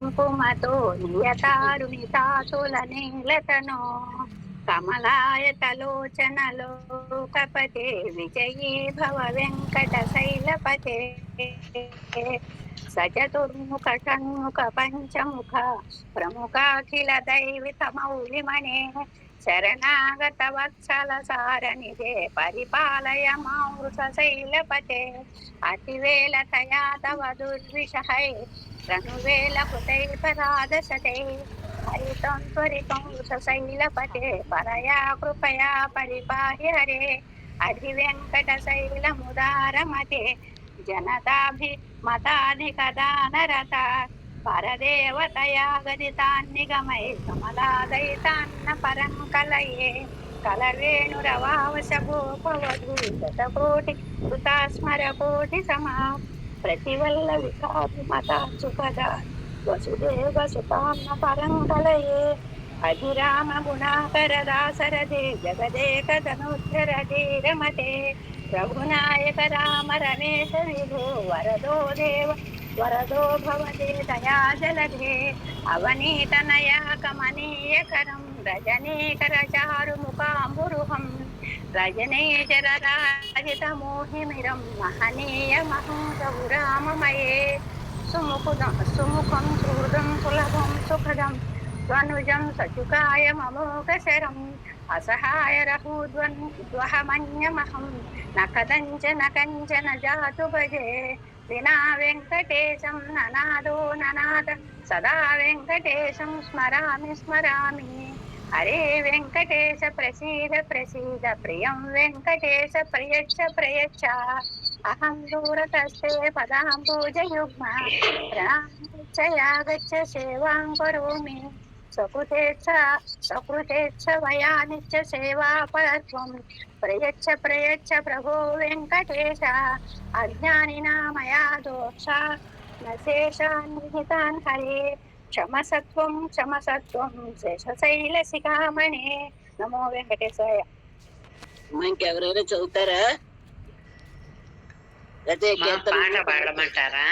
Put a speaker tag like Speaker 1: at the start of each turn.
Speaker 1: కుంకుమతో నియతారుని తాతుల నీలతనో కమలాయతలోచనలో కపతే విజయీ భవ వెంకట శైలపతే సచతుర్ముఖ షణ్ముఖ పంచముఖ ప్రముఖాఖిల దైవిత మౌలిమణే శరణాగత వత్సల సారనిదే పరిపాలయ మామృత శైలపతే అతివేల తయా తవ దుర్విషహై రణువేల కృతైపరాదశతే హరితం త్వరితం శైలపతే పరయా కృపయా పరిపాహి హరే హరి వెంకట శైలముదారమతే జనతాభి మతాధికదానరత పరదేవతయా గదితాన్నిగమై కమలాదయితాన్న పరం కలయే కలవేణురవావశ గోపవధూ శతకోటి కృతాస్మర కోటి సమా ప్రతివల్ల వికాసు మతాచుపద వసుదేవ సుతాన్న పరం కలయే అధిరామ గుణాకర దాసరథే జగదేక ధనుద్ధర ధీరమతే రఘునాయక రామ రమేశ విభో వరదో దేవ వరదో భవదే దయా జలధే అవనీతనయా కమనీయకరం రజనీకర చారు ముఖాంబురుహం రజనీచర రాజిత మోహిమిరం మహనీయ మహోదౌరామమయే సుముఖం సుహృదం సులభం సుఖదం త్వనుజం సచుకాయ మమోకశరం అసహాయ రహూద్వహమన్యమహం నకదంచన కంచన జాతు భజే వినా వెంకటేశం ననాదో ననాద సదా వెంకటేశం స్మరామి స్మరామి హరే వెంకటేశ ప్రసీద ప్రసీద ప్రియం వెంకటేశ ప్రయచ్చ ప్రయచ్చ అహం దూరతస్తే పదాంబుజయుగ్మ ప్రణామచ్చయా గచ్చ సేవాం కరోమి సకృతేచ్ఛ వయా నిత్య సేవాపరత్వం ప్రయచ్చ ప్రయచ్చ ప్రభో వెంకటేశ అజ్ఞానినా మయా దోషా నశేషాన్విహితాన్ హరే క్షమసత్వం శేషశైలశిఖామణే నమో వెంకటేశాయ.
Speaker 2: ఇంకెవరైనా చదువుతారా?
Speaker 3: పాట పాడమంటారా?